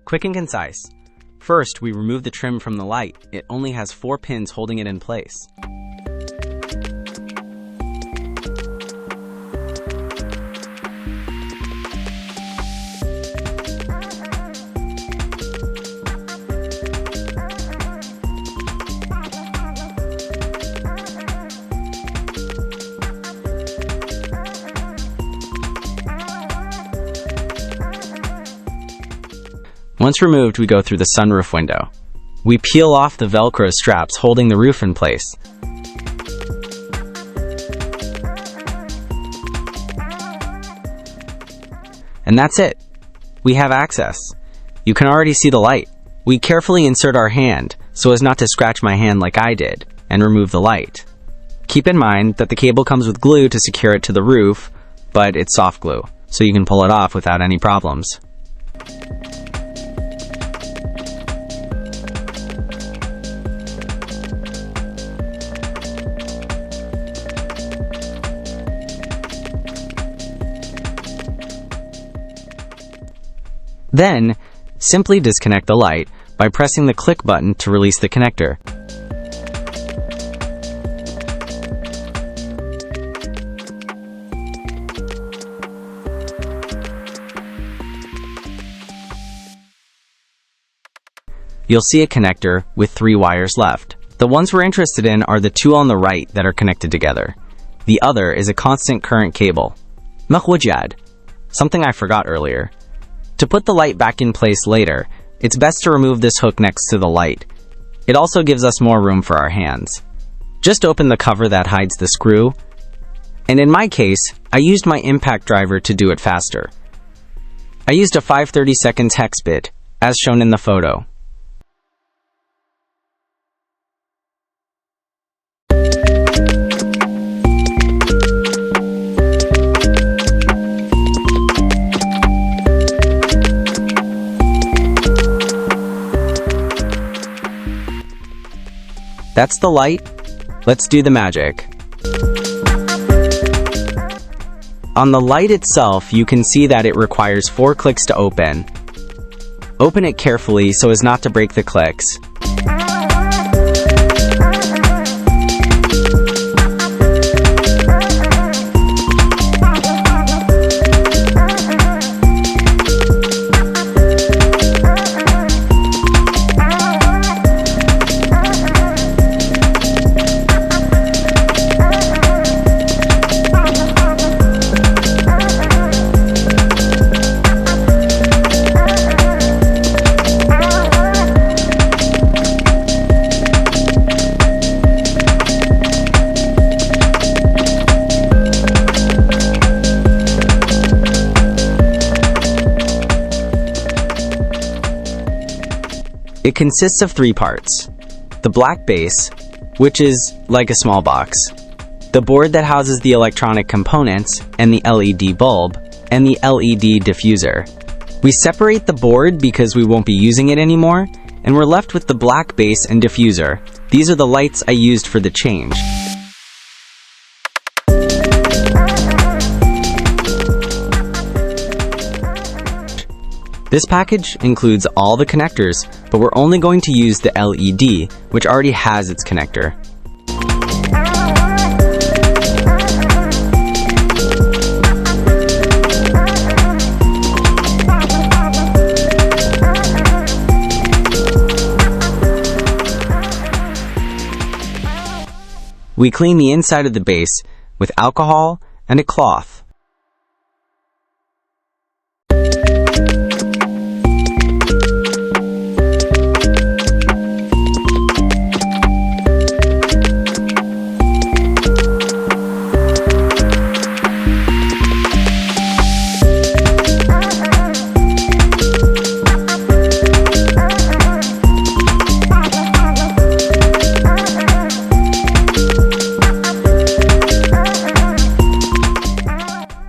Quick and concise. First, we remove the trim from the light. It only has 4 pins holding it in place. Once removed, we go through the sunroof window. We peel off the Velcro straps holding the roof in place. And that's it. We have access. You can already see the light. We carefully insert our hand so as not to scratch my hand like I did, and remove the light. Keep in mind that the cable comes with glue to secure it to the roof, but it's soft glue, so you can pull it off without any problems. Then, simply disconnect the light by pressing the click button to release the connector. You'll see a connector with 3 wires left. The ones we're interested in are the 2 on the right that are connected together. The other is a constant current cable. Mahwajad, something I forgot earlier. To put the light back in place later, it's best to remove this hook next to the light. It also gives us more room for our hands. Just open the cover that hides the screw, and in my case, I used my impact driver to do it faster. I used a 5/32 hex bit, as shown in the photo. That's the light. Let's do the magic. On the light itself, you can see that it requires 4 clicks to open. Open it carefully so as not to break the clicks. It consists of 3 parts. The black base, which is like a small box, the board that houses the electronic components and the LED bulb, and the LED diffuser. We separate the board because we won't be using it anymore, and we're left with the black base and diffuser. These are the lights I used for the change. This package includes all the connectors, but we're only going to use the LED, which already has its connector. We clean the inside of the base with alcohol and a cloth.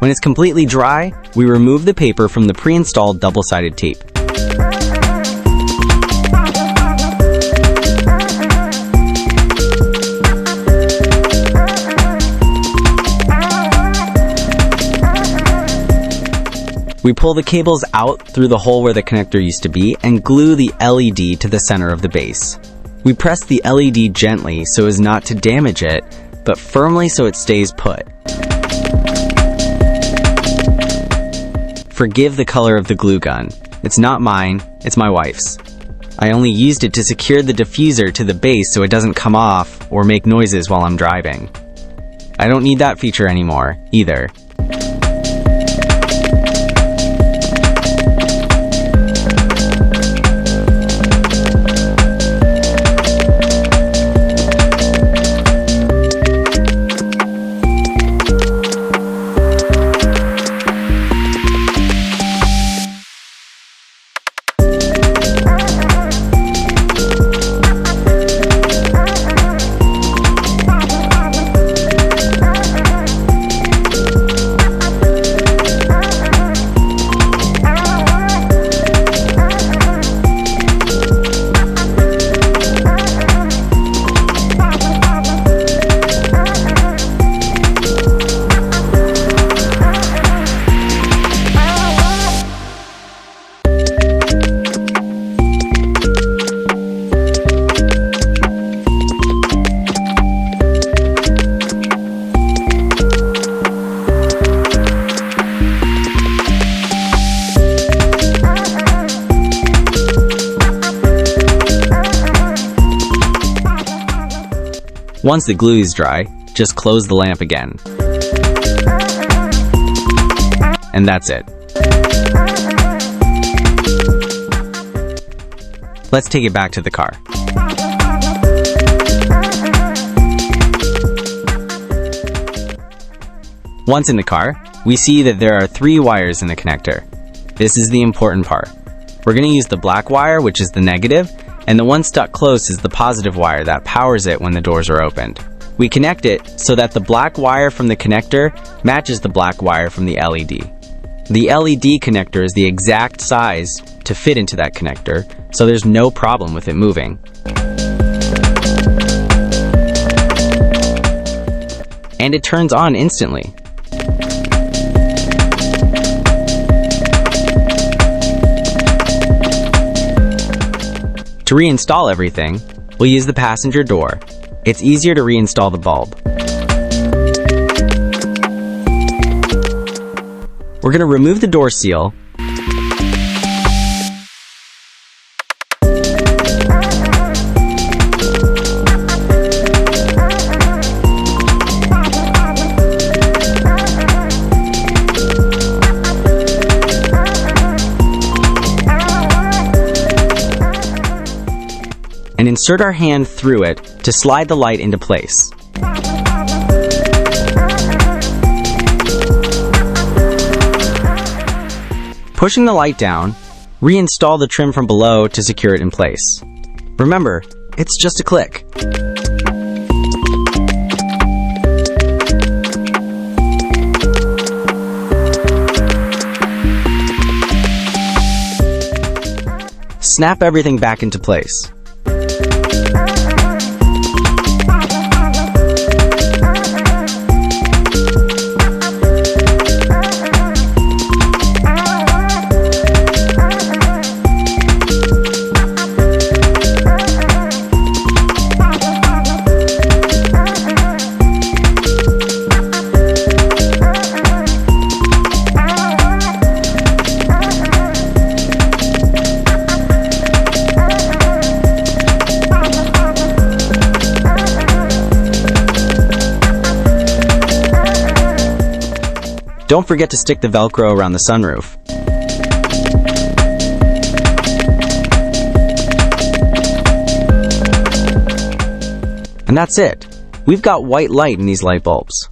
When it's completely dry, we remove the paper from the pre-installed double-sided tape. We pull the cables out through the hole where the connector used to be and glue the LED to the center of the base. We press the LED gently so as not to damage it, but firmly so it stays put. Forgive the color of the glue gun. It's not mine, it's my wife's. I only used it to secure the diffuser to the base so it doesn't come off or make noises while I'm driving. I don't need that feature anymore, either. Once the glue is dry, just close the lamp again. And that's it. Let's take it back to the car. Once in the car, we see that there are 3 wires in the connector. This is the important part. We're going to use the black wire, which is the negative, and the one stuck close is the positive wire that powers it when the doors are opened. We connect it so that the black wire from the connector matches the black wire from the LED. The LED connector is the exact size to fit into that connector, so there's no problem with it moving. And it turns on instantly. To reinstall everything, we'll use the passenger door. It's easier to reinstall the bulb. We're going to remove the door seal and insert our hand through it to slide the light into place. Pushing the light down, reinstall the trim from below to secure it in place. Remember, it's just a click. Snap everything back into place. Don't forget to stick the Velcro around the sunroof. And that's it. We've got white light in these light bulbs.